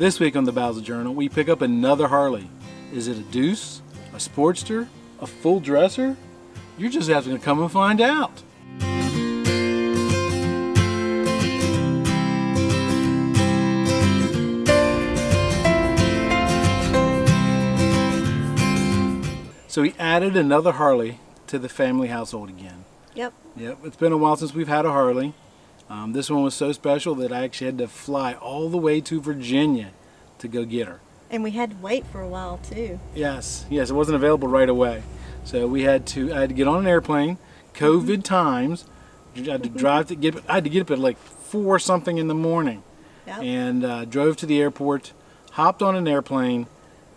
This week on the Bowser Journal, we pick up another Harley. Is it a Deuce, a Sportster, a full dresser? You're just having to come and find out. So we added another Harley to the family household again. Yep. It's been a while since we've had a Harley. This one was so special that I actually had to fly all the way to Virginia to go get her. And we had to wait for a while too. Yes, it wasn't available right away. So I had to get on an airplane, COVID times. I had to drive I had to get up at like 4 something in the morning. Yep. And drove to the airport, hopped on an airplane,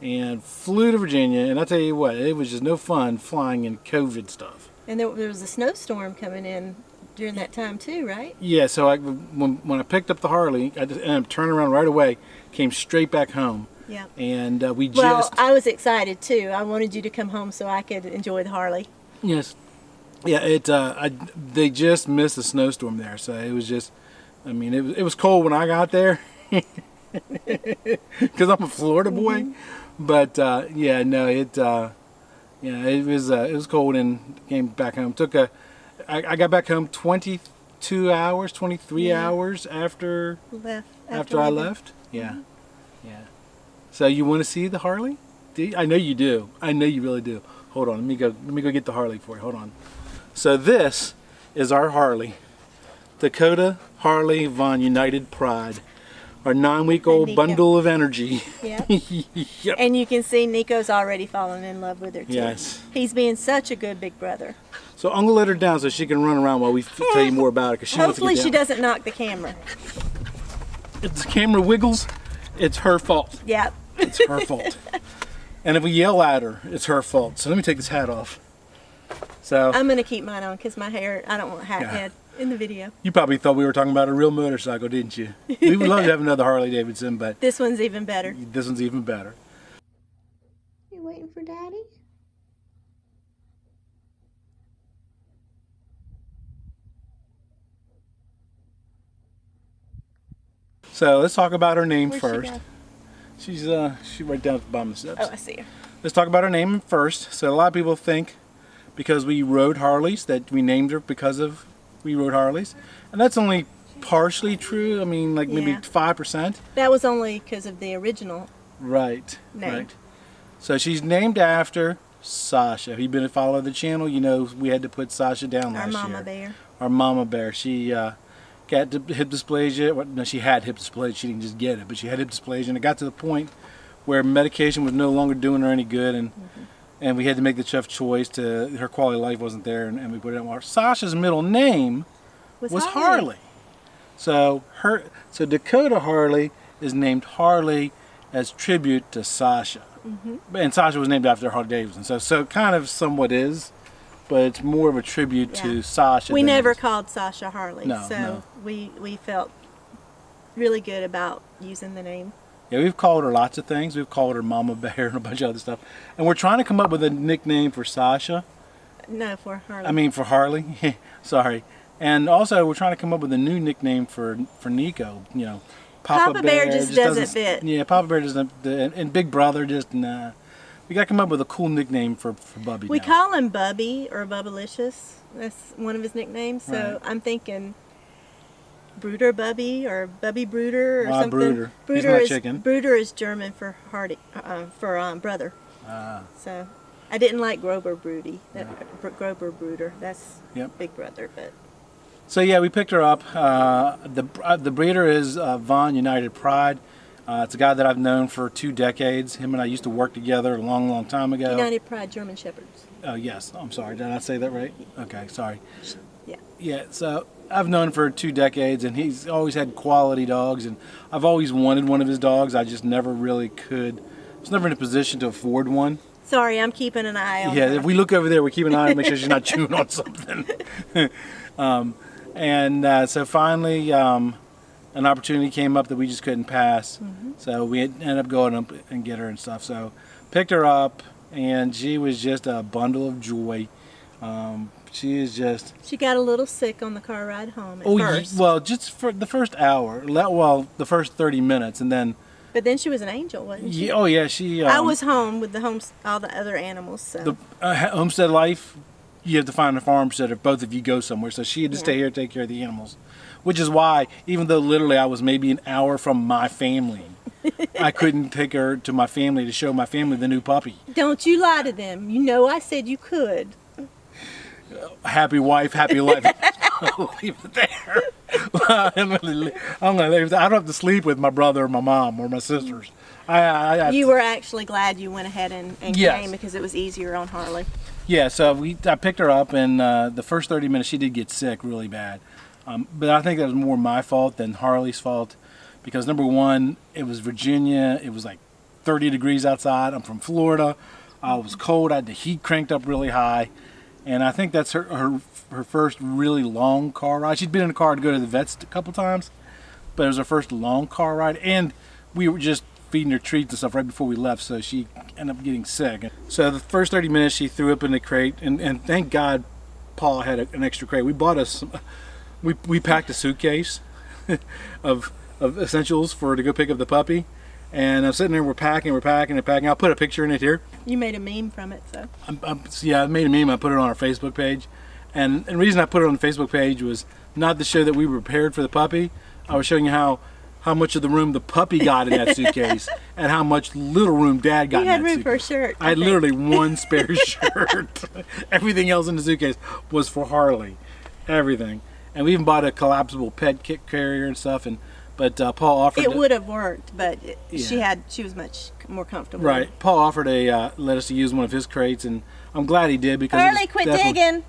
and flew to Virginia. And I tell you what, it was just no fun flying in COVID stuff. And there was a snowstorm coming in during that time too, right? Yeah, so when I picked up the Harley, I turned around right away, came straight back home. Yeah. And Well, I was excited too. I wanted you to come home so I could enjoy the Harley. Yes. Yeah, they just missed a snowstorm there, so it was just, it was cold when I got there, because I'm a Florida boy. But it was cold and came back home. I got back home 23 hours after I left. Yeah. So you want to see the Harley? I know you do. I know you really do. Hold on, let me go get the Harley for you. Hold on. So this is our Harley, Dakota Harley Von United Pride, our 9-week-old bundle of energy. Yeah. Yep. And you can see Nico's already fallen in love with her too. Yes. He's being such a good big brother. So I'm gonna let her down so she can run around while we tell you more about it. Cause hopefully she doesn't knock the camera. If the camera wiggles, it's her fault. Yep. It's her fault. And if we yell at her, it's her fault. So let me take this hat off. So I'm gonna keep mine on because my hair, I don't want head in the video. You probably thought we were talking about a real motorcycle, didn't you? We would love to have another Harley Davidson, but this one's even better. This one's even better. You waiting for Daddy? So let's talk about her name Where'd first. She's right down at the bottom of the steps. Oh, I see her. Let's talk about her name first. So a lot of people think because we rode Harleys that we named her because of we rode Harleys, and that's only partially true. I mean, like maybe 5%. That was only because of the original name. Right. So she's named after Sasha. If you've been a follower of the channel, you know we had to put Sasha down last year. Our mama bear. Our mama bear. She got hip dysplasia. Well, no, she had hip dysplasia. She didn't just get it, but she had hip dysplasia, and it got to the point where medication was no longer doing her any good, and we had to make the tough choice. Her quality of life wasn't there, and we put it on. Sasha's middle name was Harley. So Dakota Harley is named Harley as tribute to Sasha, and Sasha was named after Harley Davidson. So kind of somewhat is, but it's more of a tribute to Sasha. We never called Sasha Harley, so we felt really good about using the name. Yeah, we've called her lots of things. We've called her Mama Bear and a bunch of other stuff. And we're trying to come up with a nickname for Sasha. No, for Harley. I mean for Harley. Sorry. And also we're trying to come up with a new nickname for Nico. You know, Papa Bear just doesn't fit. Yeah, Papa Bear doesn't. And Big Brother just nah. We got to come up with a cool nickname for Bubby. We call him Bubby or Bubblicious. That's one of his nicknames. So I'm thinking Brooder Bubby or Bubby Brooder or something. Brooder. He's not chicken. Brooder is German for brother. So I didn't like Grober Broody. Grober Brooder. That's Big Brother, but. So yeah, we picked her up. The breeder is Von United Pride. It's a guy that I've known for 2 decades. Him and I used to work together a long, long time ago. United Pride German Shepherds. Oh yes, I'm sorry. Did I say that right? Okay, sorry. Yeah. Yeah. So I've known him for 2 decades, and he's always had quality dogs, and I've always wanted one of his dogs. I just never really could. I was never in a position to afford one. Sorry, I'm keeping an eye on her. If we look over there, we keep an eye on, make sure she's not chewing on something. So finally, an opportunity came up that we just couldn't pass. So we ended up going up and get her and stuff. So picked her up, and she was just a bundle of joy. She is just... She got a little sick on the car ride home at first. Well, just for the first hour. Well, the first 30 minutes, and then But then she was an angel, wasn't she? Yeah, oh yeah, she. I was home with all the other animals. So. The homestead life, you have to find a farmstead if both of you go somewhere. So she had to stay here to take care of the animals, which is why, even though literally I was maybe an hour from my family, I couldn't take her to my family to show my family the new puppy. Don't you lie to them. You know I said you could. Happy wife, happy life. I'll leave it there. I'm gonna leave it. I don't have to sleep with my brother or my mom or my sisters. You were actually glad you went ahead and Yes. came because it was easier on Harley. Yeah, so I picked her up, and the first 30 minutes she did get sick really bad. But I think that was more my fault than Harley's fault, because number one, it was Virginia. It was like 30 degrees outside. I'm from Florida. I was cold. I had the heat cranked up really high. And I think that's her first really long car ride. She'd been in a car to go to the vets a couple times, but it was her first long car ride. And we were just feeding her treats and stuff right before we left, so she ended up getting sick. So the first 30 minutes she threw up in the crate, and thank God Paul had an extra crate. We bought us, we packed a suitcase of essentials for her to go pick up the puppy. And I'm sitting there, we're packing. I'll put a picture in it here. You made a meme from it, so. Yeah, I made a meme. I put it on our Facebook page. And the reason I put it on the Facebook page was not to show that we were prepared for the puppy. I was showing you how much of the room the puppy got in that suitcase and how much little room Dad got in that suitcase. You had room for a shirt. I had literally one spare shirt. Everything else in the suitcase was for Harley. Everything. And we even bought a collapsible pet kit carrier and stuff. But Paul offered. It would have worked, but she was much more comfortable. Right. Paul offered let us to use one of his crates, and I'm glad he did because. Harley, quit digging.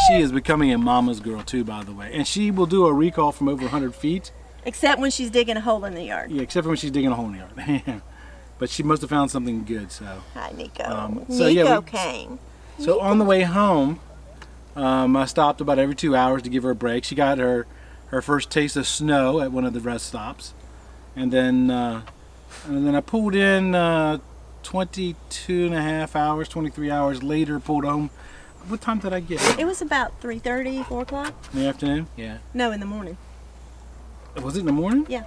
She is becoming a mama's girl too, by the way, and she will do a recall from over 100 feet. Except when she's digging a hole in the yard. Yeah, except for when she's digging a hole in the yard. But she must have found something good. So. Hi, Nico. So Nico came. So on the way home, I stopped about every 2 hours to give her a break. She got her first taste of snow at one of the rest stops, and then I pulled in 22 and a half hours, 23 hours later, pulled home. What time did I get? It was about 3:30, 4 o'clock. In the afternoon? Yeah. No, in the morning. Was it in the morning? Yeah.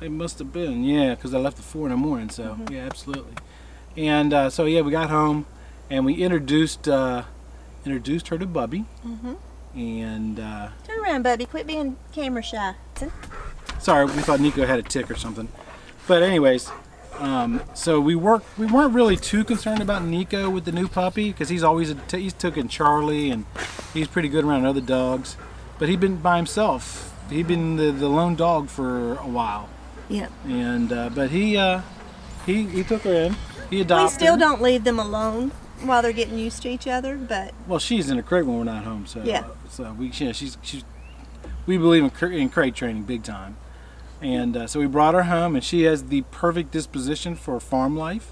It must have been, yeah, because I left at 4 in the morning, so yeah, absolutely. And so yeah, we got home, and we introduced her to Bubby. And turn around, Bubby. Quit being camera shy. Sorry, we thought Nico had a tick or something. But anyways, so we weren't really too concerned about Nico with the new puppy because he's taken Charlie and he's pretty good around other dogs. But he'd been by himself. He'd been the lone dog for a while. Yeah. And but he took her in. He adopted. We still don't leave them alone while they're getting used to each other, but. Well, she's in a crate when we're not home, so yeah. So we believe in crate training big time. And so we brought her home, and she has the perfect disposition for farm life.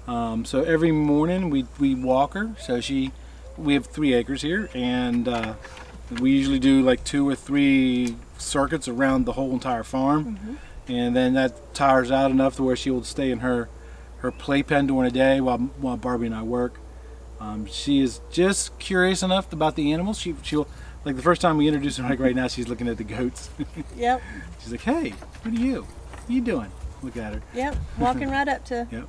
So every morning we walk her. So we have 3 acres here, and we usually do like 2 or 3 circuits around the whole entire farm. And then that tires out enough to where she will stay in her playpen during the day while Barbie and I work. She is just curious enough about the animals. She'll like the first time we introduced her, like right now, she's looking at the goats. Yep. She's like, "Hey, what are you? What are you doing?" Look at her. Yep. Walking right up to. Yep.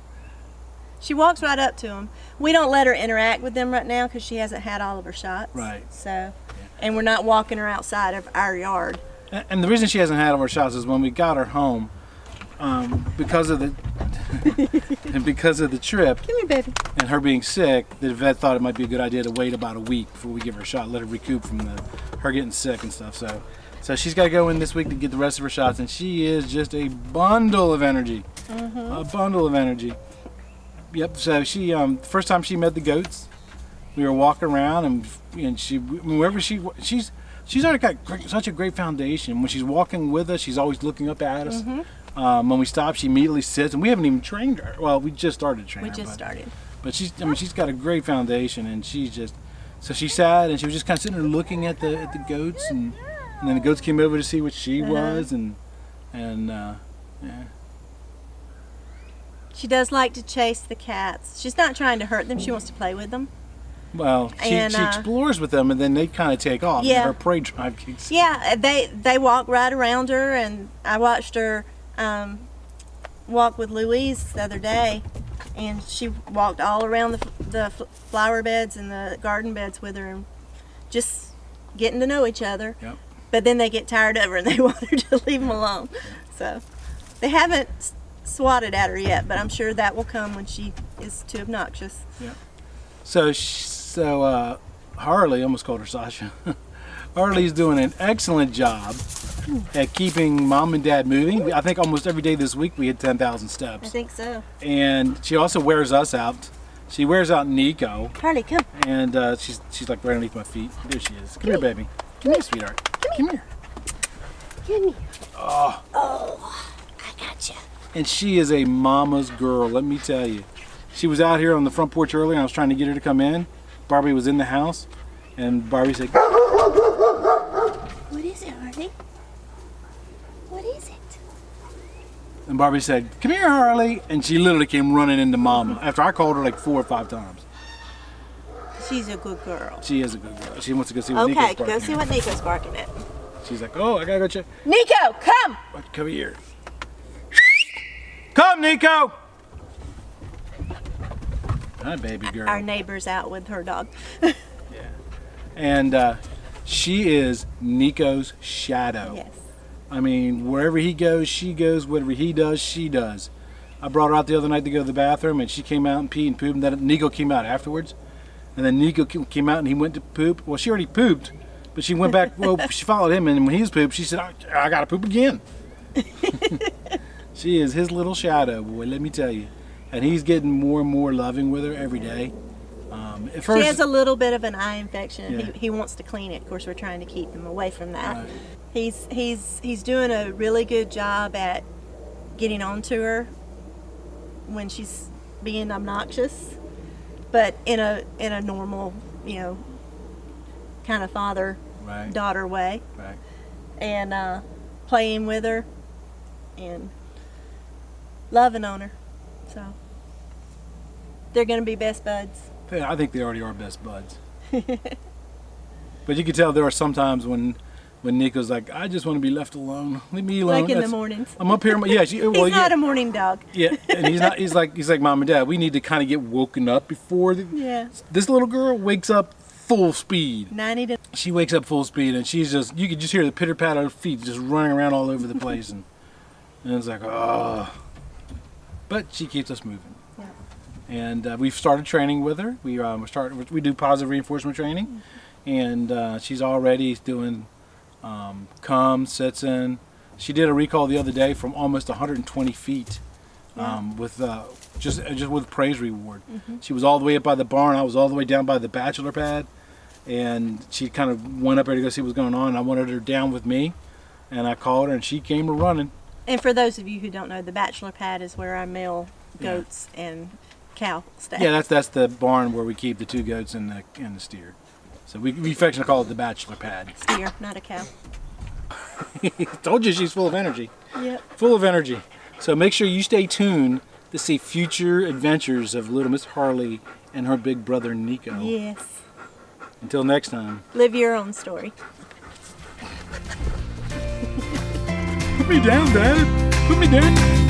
She walks right up to them. We don't let her interact with them right now because she hasn't had all of her shots. Right. So, and we're not walking her outside of our yard. And the reason she hasn't had all her shots is when we got her home, because of the trip. Come here, baby. And her being sick, the vet thought it might be a good idea to wait about a week before we give her a shot, let her recoup from her getting sick and stuff. So she's got to go in this week to get the rest of her shots, and she is just a bundle of energy. A bundle of energy. Yep. So she first time she met the goats, we were walking around, and she's already got such a great foundation. When she's walking with us, she's always looking up at us. When we stop, she immediately sits, and we haven't even trained her. Well, we just started training her. We just started. But she's got a great foundation, and so she sat, and she was just kind of sitting there looking at the goats, and then the goats came over to see what she was, and yeah. She does like to chase the cats. She's not trying to hurt them. She wants to play with them. Well, she explores with them, and then they kind of take off. Yeah. And her prey drive kicks in. Yeah, they walk right around her, and I watched her walked with Louise the other day, and she walked all around the flower beds and the garden beds with her, and just getting to know each other. Yep. But then they get tired of her and they want her to leave them alone. So they haven't swatted at her yet, but I'm sure that will come when she is too obnoxious. Yep. So Harley, almost called her Sasha. Harley's doing an excellent job at keeping Mom and Dad moving. I think almost every day this week we hit 10,000 steps. I think so. And she also wears us out. She wears out Nico. Harley, come. And she's like right underneath my feet. There she is. Come here, baby. Come here, sweetheart. Come here. Come here. Oh, I got you. and she is a mama's girl, let me tell you. She was out here on the front porch earlier, and I was trying to get her to come in. Barbie was in the house, and Barbie said, "What is it, Harley? What is it?" And Barbie said, "Come here, Harley," and she literally came running into Mama after I called her like 4 or 5 times. She's a good girl. She is a good girl. She wants to go see what Nico's barking go see what Nico's barking at. She's like, "Oh, I gotta go check." Nico, come! Come here. Come, Nico! Hi, baby girl. Our neighbor's out with her dog. Yeah. And she is Nico's shadow. Yes. I mean, wherever he goes, she goes. Whatever he does, she does. I brought her out the other night to go to the bathroom, and she came out and peed and pooped, and then Nico came out afterwards. And then Nico came out and he went to poop. Well, she already pooped, but she went back. Well, she followed him, and when he was pooped, she said, I got to poop again. She is his little shadow, boy, let me tell you. And he's getting more and more loving with her every day. At first, she has a little bit of an eye infection. Yeah. He wants to clean it. Of course, we're trying to keep him away from that. Right. He's doing a really good job at getting on to her when she's being obnoxious, but in a normal, kind of father-daughter way. Right. And playing with her and loving on her. So they're going to be best buds. I think they already are best buds. But you can tell there are some times when Nico's like, I just want to be left alone. Leave me alone. Like in the mornings. I'm up here. Yeah, He's not a morning dog. Yeah, and he's not. He's like Mom and Dad. We need to kind of get woken up before this little girl wakes up full speed. 90 to. She wakes up full speed, and you could just hear the pitter patter of feet just running around all over the place, and it's like, oh. But she keeps us moving. Yeah. And we've started training with her. We do positive reinforcement training, and she's already doing comes, sits in. She did a recall the other day from almost 120 feet with just with praise reward. Mm-hmm. She was all the way up by the barn. I was all the way down by the bachelor pad, and she kind of went up there to go see what's going on. And I wanted her down with me, and I called her, and she came running. And for those of you who don't know, the bachelor pad is where our male goats and cow stay. Yeah, that's the barn where we keep the 2 goats and the steer. So we affectionately call it the bachelor pad. Steer, not a cow. Told you she's full of energy. Yep. Full of energy. So make sure you stay tuned to see future adventures of little Miss Harley and her big brother Nico. Yes. Until next time. Live your own story. Put me down, Dad. Put me down.